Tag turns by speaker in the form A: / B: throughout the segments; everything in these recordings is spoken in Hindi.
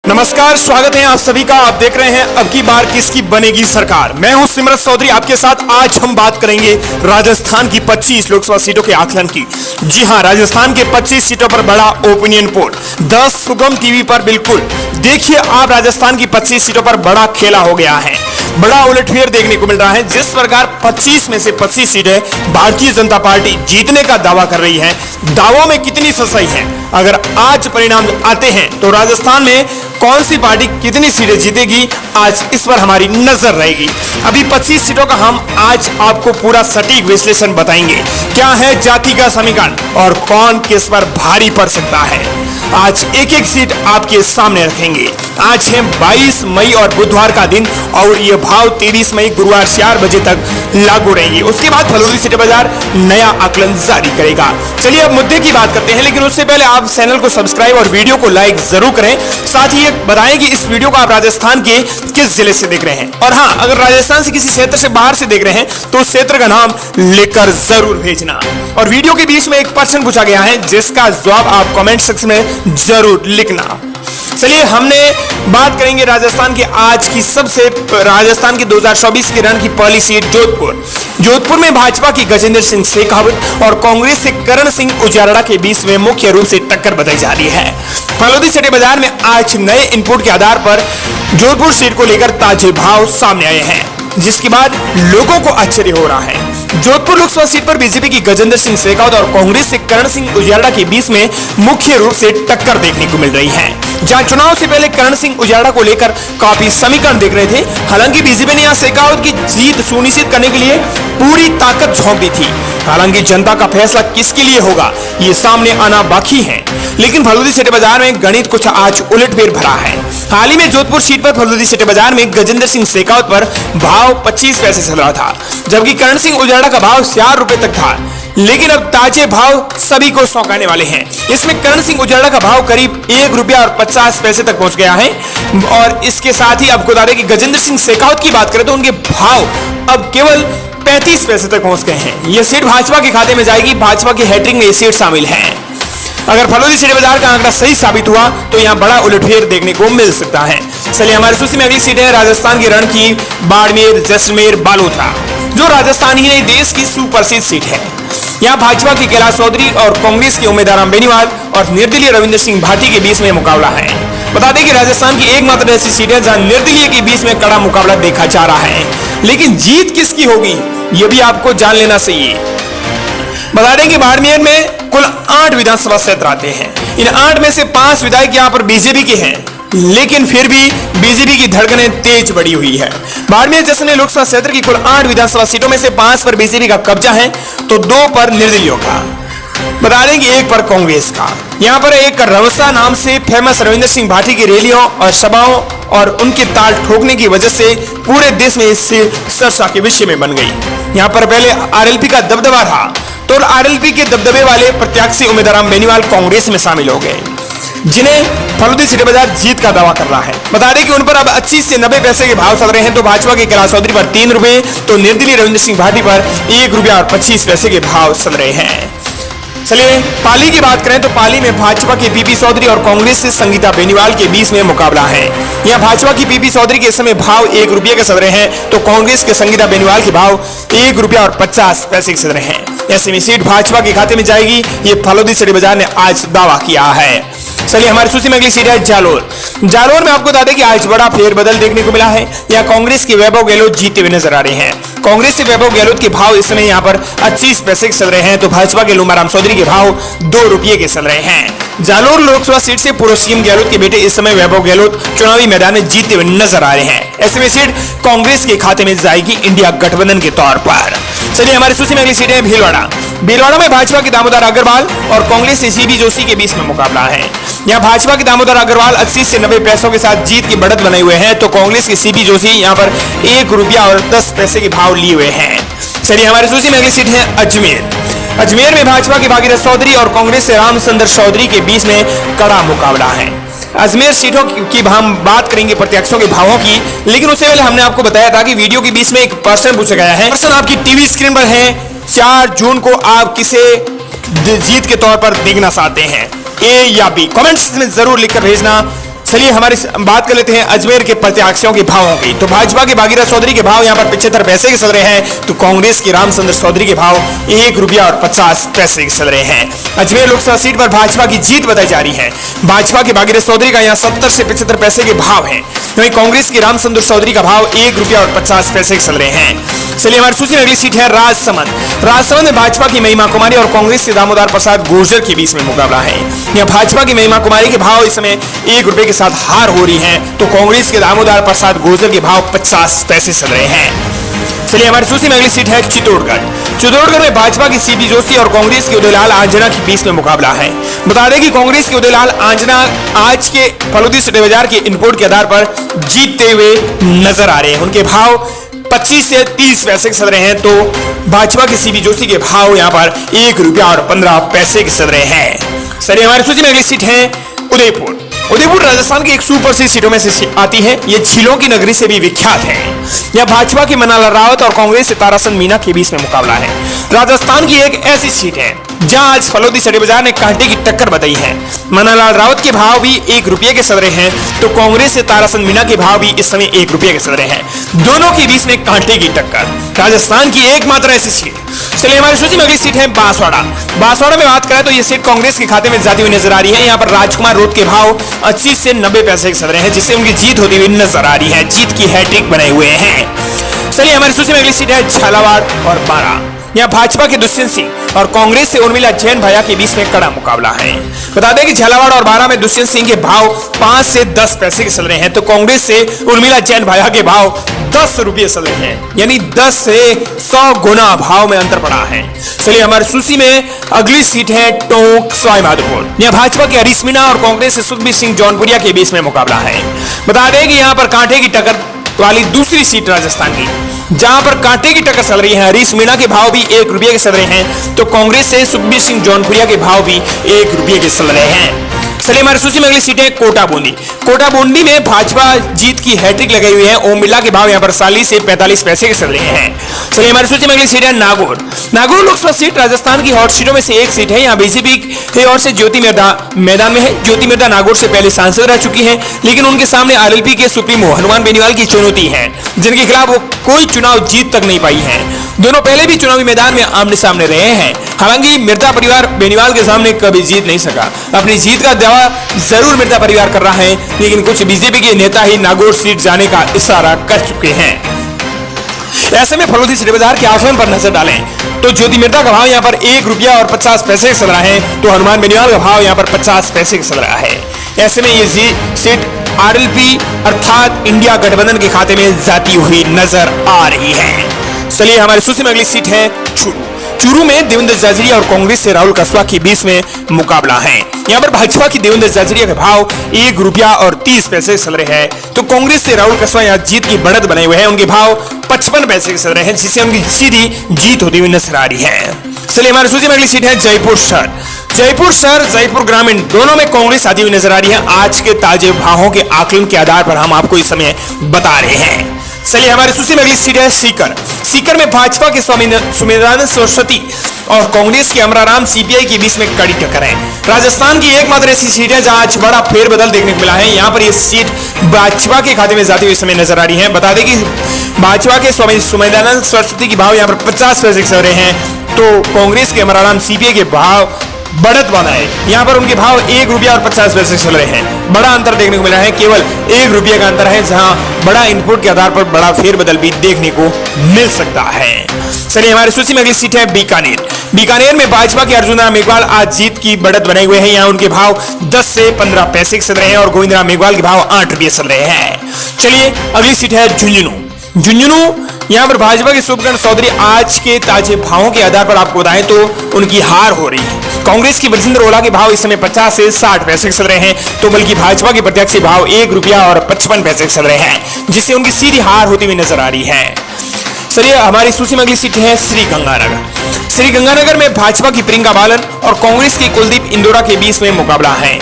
A: नमस्कार, स्वागत है आप सभी का। आप देख रहे हैं अब की बार किसकी बनेगी सरकार। मैं हूं सिमरत चौधरी आपके साथ। आज हम बात करेंगे राजस्थान की 25 लोकसभा सीटों के आकलन की। जी हां, राजस्थान के 25 सीटों पर बड़ा ओपिनियन पोल 10 सुगम टीवी पर। बिल्कुल देखिए आप, राजस्थान की 25 सीटों पर बड़ा खेला हो गया है, बड़ा उलटफेर देखने को मिल रहा है। जिस प्रकार 25 में से 25 सीटें भारतीय जनता पार्टी जीतने का दावा कर रही है, दावों में कितनी सच्चाई है। अगर आज परिणाम आते हैं तो राजस्थान में कौन सी पार्टी कितनी सीटें जीतेगी, आज इस पर हमारी नजर रहेगी। अभी 25 सीटों का हम आज आपको पूरा सटीक विश्लेषण बताएंगे। क्या है जाति का समीकरण और कौन किस पर भारी पड़ सकता है, आज एक एक सीट आपके सामने रखेंगे। आज है 22 मई और बुधवार का दिन, और ये भाव 23 मई गुरुवार 4 बजे तक लागू रहेंगे। उसके बाद फलोदी सिटी बाजार नया आकलन जारी करेगा। चलिए अब मुद्दे की बात करते हैं, लेकिन उससे पहले आप चैनल को सब्सक्राइब और वीडियो को लाइक जरूर करें। साथ ही बताएं कि इस वीडियो को आप राजस्थान के किस जिले से देख रहे हैं, और हाँ, अगर राजस्थान से किसी क्षेत्र से बाहर से देख रहे हैं तो उस क्षेत्र का नाम लिखकर जरूर भेजना। और वीडियो के बीच में एक प्रश्न पूछा गया है, जिसका जवाब आप कमेंट सेक्शन में जरूर लिखना। चलिए हमने बात करेंगे राजस्थान की आज की राजस्थान की 2024 के रण की पहली सीट जोधपुर में भाजपा की गजेंद्र सिंह शेखावत और कांग्रेस से करण सिंह उजारड़ा के बीच में मुख्य रूप से टक्कर बताई जा रही है। फलोदी सिटी बाजार में आज नए इनपुट के आधार पर जोधपुर सीट को लेकर ताजे भाव सामने आए हैं, जिसके बाद लोगों को आश्चर्य हो रहा है। जोधपुर लोकसभा सीट पर बीजेपी की गजेंद्र सिंह शेखावत और कांग्रेस से करण सिंह उजारड़ा के बीच में मुख्य रूप से टक्कर देखने को मिल रही है। जहां चुनाव से पहले करण सिंह उजारड़ा को लेकर काफी समीकरण देख रहे थे। हालांकि बीजेपी ने यहां शेखावत की जीत सुनिश्चित करने के लिए पूरी ताकत झोंक दी थी। हालांकि जनता का फैसला किसके लिए होगा, ये सामने आना बाकी है। लेकिन फलोदी सिटी बाजार में गणित कुछ आज उलटफेर भरा है। हाल ही में जोधपुर सीट पर फलोदी सिटी बाजार में गजेंद्र सिंह शेखावत पर भाव 25 पैसे चल रहा था, जबकि करण सिंह उजारड़ा का भाव 4 रुपए तक था। लेकिन अब ताजे भाव सभी को चौंकाने वाले हैं। इसमें करण सिंह उजारड़ा का भाव करीब 1 रुपया और 50 पैसे तक पहुंच गया है। और इसके साथ ही आपको बता दें कि गजेंद्र सिंह शेखावत की बात करें तो उनके भाव अब केवल 35 पैसे तक पहुंच गए हैं। यह सीट भाजपा के खाते में जाएगी। भाजपा की हैट्रिक में यह सीट शामिल है। अगर फलोदी सिटी बाजार का आंकड़ा सही साबित हुआ तो यहां बड़ा उलटफेर देखने को मिल सकता है। चलिए हमारी सूची में अगली सीट है राजस्थान के रण की बाड़मेर जैसलमेर बालोतरा, जो राजस्थान ही नहीं देश की सुप्रसिद्ध सीट है। यहां भाजपा के कैलाश चौधरी और कांग्रेस के उम्मीदवार राम बेनीवाल और निर्दलीय रविंद्र सिंह भाटी के बीच में मुकाबला है। बता दें कि राजस्थान की एकमात्र ऐसी सीट है जहां निर्दलीय के बीच में कड़ा मुकाबला देखा जा रहा है। लेकिन जीत किसकी होगी, यह भी आपको जान लेना चाहिए। बता दें कि बाड़मेर में कुल 8 विधानसभा क्षेत्र आते हैं। इन 8 में से 5 विधायक यहाँ पर बीजेपी के हैं, लेकिन फिर भी बीजेपी की धड़कनें तेज बढ़ी हुई है। बाड़मेर जैसलमेर लोकसभा क्षेत्र की कुल 8 विधानसभा सीटों में से 5 पर बीजेपी का कब्जा है, तो 2 पर निर्दलीयों का। बता दें कि 1 पर कांग्रेस का। यहाँ पर एक रवसा नाम से फेमस रविंद्र सिंह भाटी की रैलियों और सभाओं और उनके ताल ठोकने की वजह से पूरे देश में इससे चर्चा के विषय में बन गई। यहाँ पर पहले आरएलपी का दबदबा था, तो आरएलपी के दबदबे वाले प्रत्याशी उम्मीदवार राम बेनीवाल कांग्रेस में शामिल हो गए, जिन्हें फलोदी सिटी बाजार जीत का दावा कर रहा है। बता दें कि उन पर अब 80 से 90 पैसे के भाव चल रहे हैं। तो भाजपा के कैलाश चौधरी पर 3 रुपए, तो निर्दलीय रविंद्र सिंह भाटी पर 1 रुपया और 25 पैसे के भाव चल रहे हैं। चलिए पाली की बात करें तो पाली में भाजपा के पीपी चौधरी और कांग्रेस से संगीता बेनीवाल के बीच में मुकाबला है। यहाँ भाजपा की पीपी चौधरी के समय भाव 1 रुपये के चल रहे हैं, तो कांग्रेस के संगीता बेनीवाल के भाव 1 रुपया और 50 पैसे के चल रहे हैं। ऐसे में सीट भाजपा के खाते में जाएगी, ये फलोदी सिटी बाजार ने आज दावा किया है। चलिए हमारी सूची में अगली सीट है जालोर में आपको बता दें कि आज बड़ा फेरबदल देखने को मिला है। यहाँ कांग्रेस के वैभव गहलोत जीते हुए नजर आ रहे हैं। कांग्रेस से वैभव गहलोत के भाव इस समय यहाँ पर 25 पैसे के चल रहे हैं, तो भाजपा के लुमाराम चौधरी के भाव 2 रुपये के चल रहे हैं। जालोर लोकसभा सीट से पूर्व सीएम गहलोत के बेटे इस समय वैभव गहलोत चुनावी मैदान में जीते हुए नजर आ रहे हैं। ऐसे में सीट कांग्रेस के खाते में जाएगी इंडिया गठबंधन के तौर पर। चलिए हमारी सूची में अगली सीट है भीलवाड़ा में भाजपा के दामोदर अग्रवाल और कांग्रेस से सीबी जोशी के बीच में मुकाबला है। यहाँ भाजपा के दामोदर अग्रवाल 80 से 90 पैसों के साथ जीत की बढ़त बनाए हुए हैं, तो कांग्रेस के सीबी जोशी यहाँ पर 1 रुपया और 10 पैसे के भाव लिए हुए हैं। चलिए हमारी सूची में अगली सीट है अजमेर में भाजपा के भागीरथ चौधरी और कांग्रेस से रामचंद्र चौधरी के बीच में कड़ा मुकाबला है। अजमेर सीटों की हम बात करेंगे प्रत्याशियों के भावों की, लेकिन उससे पहले हमने आपको बताया था कि वीडियो के बीच में एक प्रश्न पूछा गया है। प्रश्न आपकी टीवी स्क्रीन पर है। 4 जून को आप किसे जीत के तौर पर देखना चाहते हैं, ए या बी? कमेंट्स में जरूर लिखकर भेजना। चलिए हमारी बात कर लेते हैं अजमेर के प्रत्याशियों के भावों की। तो भाजपा के भागीरथ चौधरी के भाव यहाँ पर 75 पैसे के चल रहे हैं, तो कांग्रेस के रामचंद्र चौधरी के भाव 1 रुपया और 50 पैसे के चल रहे हैं। अजमेर लोकसभा सीट पर भाजपा की जीत बताई जा रही है। भाजपा के भागीरथ चौधरी का यहाँ 70 से 75 पैसे के भाव है, वहीं कांग्रेस के रामचंद्र चौधरी का भाव 1 रुपया और 50 पैसे के चल रहे हैं। चलिए हमारी सूची में अगली सीट है राजसमंद। राजसमंद में भाजपा की महिमा कुमारी और कांग्रेस के दामोदर प्रसाद गुर्जर के बीच में मुकाबला है। यहाँ भाजपा की महिमा कुमारी के भाव इस समय 1 रुपए के साथ हार हो रही है, तो कांग्रेस के दामोदर प्रसाद गुर्जर के भाव 50 पैसे चल रहे हैं। चलिए हमारी सूची में अगली सीट है चित्तौड़गढ़। चित्तौड़गढ़ में भाजपा की सीपी जोशी और कांग्रेस के उदयलाल आंजना के बीच में मुकाबला है। बता दें कि कांग्रेस के उदयलाल आंजना आज के फलोदी सिटी बाजार के इनपुट के आधार पर जीतते हुए नजर आ रहे हैं। उनके भाव 25 से 30 पैसे के चल रहे हैं, तो भाजपा के सीपी जोशी के भाव यहां पर 1 रुपया और 15 पैसे के चल रहे हैं। चलिए हमारी सूची में अगली सीट है उदयपुर। उदयपुर राजस्थान की एक सुप्रसिद्ध सीटों में से आती है। यह झीलों की नगरी से भी विख्यात है। यह भाजपा के मन्नालाल रावत और कांग्रेस के ताराचंद मीना के बीच में मुकाबला है। राजस्थान की एक ऐसी सीट है जहां आज फलोदी सिटी बाजार ने कांटे की टक्कर बताई है। मन्नालाल रावत के भाव भी 1 रुपये के चल रहे हैं, तो कांग्रेस से ताराचंद मीना के भाव भी इस समय 1 रुपये के चल रहे हैं। दोनों के बीच में कांटे की टक्कर। राजस्थान की एकमात्र ऐसी सीट। चलिए हमारी सूची में अगली सीट है बांसवाड़ा। बांसवाड़ा में बात करें तो यह सीट कांग्रेस के खाते में जाती हुई नजर आ रही है। यहाँ पर राजकुमार रोड के भाव 80 से 90 पैसे के चल रहे हैं, जिससे उनकी जीत होती हुई नजर आ रही है। जीत की हैट्रिक बनाए हुए हैं। चलिए हमारी सूची में अगली सीट है झालावाड़ और बारां। यहाँ भाजपा के दुष्यंत सिंह और कांग्रेस से उर्मिला जैन भैया के बीच में कड़ा मुकाबला है। बता दें कि झालावाड़ और बारां में दुष्यंत सिंह के भाव 5 से 10 पैसे के चल रहे हैं, तो कांग्रेस से उर्मिला जैन भैया के भाव 10 रुपये चल रहे हैं, यानी 10 से 100 गुना भाव में अंतर पड़ा है। चलिए हमारी सूची में अगली सीट है टोंक सवाईमाधोपुर। यहाँ भाजपा के हरीश मीणा और कांग्रेस से सुखबीर सिंह जौनपुरिया के बीच में मुकाबला है। बता दें कि यहाँ पर कांटे की टक्कर वाली दूसरी सीट राजस्थान की, जहां पर कांटे की टक्कर चल रही है। हरीश मीणा के भाव भी 1 रुपये के चल रहे हैं, तो कांग्रेस से सुखबीर सिंह जौनपुरिया के भाव भी 1 रुपये के चल रहे हैं। चलिए हमारी सूची में अगली सीट है कोटा बूंदी। कोटा बूंदी में भाजपा जीत की हैट्रिक लगाई हुई है। ओम बिरला के भाव यहाँ पर 40 से 45 पैसे के चल रहे हैं। चलिए हमारी सूची में अगली सीट है नागौर। नागौर लोकसभा सीट राजस्थान की हॉट सीटों में से एक सीट है। यहाँ बीजेपी की ओर से ज्योति मिर्धा मैदान में है। ज्योति मिर्धा नागौर से पहले सांसद रह चुकी है, लेकिन उनके सामने आरएलपी के सुप्रीमो हनुमान बेनीवाल की चुनौती है, जिनके खिलाफ वो कोई चुनाव जीत तक नहीं पाई है। दोनों पहले भी चुनावी मैदान में आमने सामने रहे हैं। हालांकि मिर्धा परिवार बेनीवाल के सामने कभी जीत नहीं सका। अपनी जीत का दावा जरूर मिर्धा परिवार कर रहा है, लेकिन कुछ बीजेपी के नेता ही नागौर सीट जाने का इशारा कर चुके हैं। ऐसे में फलोदी सिटी बाजार के आंकड़ों पर नजर डालें तो ज्योति मिर्धा का भाव यहाँ पर 1 रुपया और 50 पैसे चल रहा है, तो हनुमान बेनीवाल का भाव यहाँ पर 50 पैसे चल रहा है। ऐसे में ये सीट आरएलपी अर्थात इंडिया गठबंधन के खाते में जाती हुई नजर आ रही है। चलिए हमारी सूची में अगली सीट है चूरू। चूरू में देवेंद्र जाजरिया और कांग्रेस से राहुल कसवा के बीच में मुकाबला है। यहाँ पर भाजपा की देवेंद्र जाजरिया के भाव 1 रुपया और 30 पैसे चल रहे हैं, तो कांग्रेस से राहुल कसवा यहाँ जीत की बढ़त बनाए हुए हैं। उनके भाव 55 पैसे के चल रहे हैं, जिससे उनकी सीधी जीत होती हुई नजर आ रही है। चलिए हमारी सूची में अगली सीट है जयपुर शहर। जयपुर शहर जयपुर ग्रामीण दोनों में कांग्रेस आती हुई नजर आ रही है। आज के ताजे भावों के आकलन के आधार पर हम आपको इस समय बता रहे हैं। चलिए हमारी सूची में अगली सीट है सीकर। सीकर में भाजपा के सुमेधानंद सरस्वती और कांग्रेस के अमराराम सीपीआई के बीच में कड़ी टक्कर है। राजस्थान की एकमात्र ऐसी सीट है जहां आज बड़ा फेरबदल देखने को मिला है। यहाँ पर यह सीट भाजपा के खाते में जाती हुई समय नजर आ रही है। बता दें कि भाजपा के सुमेधानंद सरस्वती के भाव यहाँ पर 50 पैसे चल रहे हैं, तो कांग्रेस के अमराराम सीपीआई के भाव बढ़त बना है। यहाँ पर उनके भाव 1 रुपया और 50 पैसे चल रहे हैं। बड़ा अंतर देखने को मिला है, केवल 1 रुपये का अंतर है, जहां बड़ा इनपुट के आधार पर बड़ा फेरबदल भी देखने को मिल सकता है। चलिए हमारी सूची में अगली सीट है बीकानेर। बीकानेर में भाजपा के अर्जुन राम मेघवाल आज जीत की बढ़त बनाए हुए हैं। यहाँ उनके भाव 10 से 15 पैसे चल रहे हैं और गोविंद राम मेघवाल के भाव 8 रुपये चल रहे हैं। चलिए अगली सीट है झुंझुनू। झुंझुनू यहाँ पर भाजपा के शुभकरण चौधरी आज के ताजे भावों के आधार पर आपको बताएं तो उनकी हार हो रही है। कांग्रेस की बलजिंदर ओला के भाव इस समय 50 से 60 पैसे चल रहे हैं, तो बल्कि भाजपा के प्रत्याशी भाव 1 रुपया और 55 पैसे चल रहे हैं, जिससे उनकी सीधी हार होती हुई नजर आ रही है। चलिए हमारी सूची में अगली सीट है श्रीगंगानगर। श्रीगंगानगर में भाजपा की प्रियंका बालन और कांग्रेस की कुलदीप इंदौरा के बीच में मुकाबला है।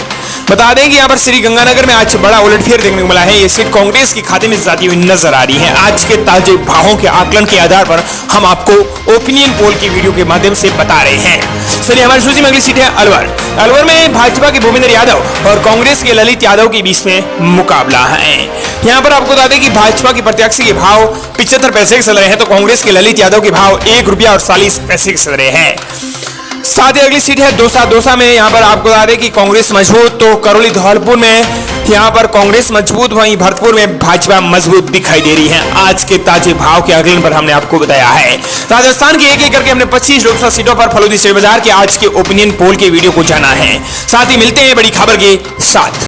A: बता दें कि यहाँ पर श्री गंगानगर में आज बड़ा उलटफेर देखने को मिला है। ये सीट कांग्रेस के खाते में जाती हुई नजर आ रही है। आज के ताजे भावों के आकलन के आधार पर हम आपको ओपिनियन पोल की वीडियो के माध्यम से बता रहे हैं। चलिए हमारी सूची में अगली सीट है अलवर। अलवर में भाजपा के भूपेंद्र यादव और कांग्रेस के ललित यादव के बीच में मुकाबला है। यहाँ पर आपको बता दें कि भाजपा की प्रत्याशी के भाव 75 पैसे के चल रहे हैं, तो कांग्रेस के ललित यादव के भाव 1 रुपया और 40 पैसे के चल रहे हैं। साथ ही अगली सीट है दौसा। दौसा में यहाँ पर आपको बता दें कि कांग्रेस मजबूत, तो करौली धौलपुर में यहाँ पर कांग्रेस मजबूत, वहीं भरतपुर में भाजपा मजबूत दिखाई दे रही है। आज के ताजे भाव के आकलन पर हमने आपको बताया है। राजस्थान की एक एक करके हमने 25 लोकसभा सीटों पर फलोदी शेयर बाजार के आज के ओपिनियन पोल के वीडियो को जाना है। साथ ही मिलते हैं बड़ी खबर के साथ।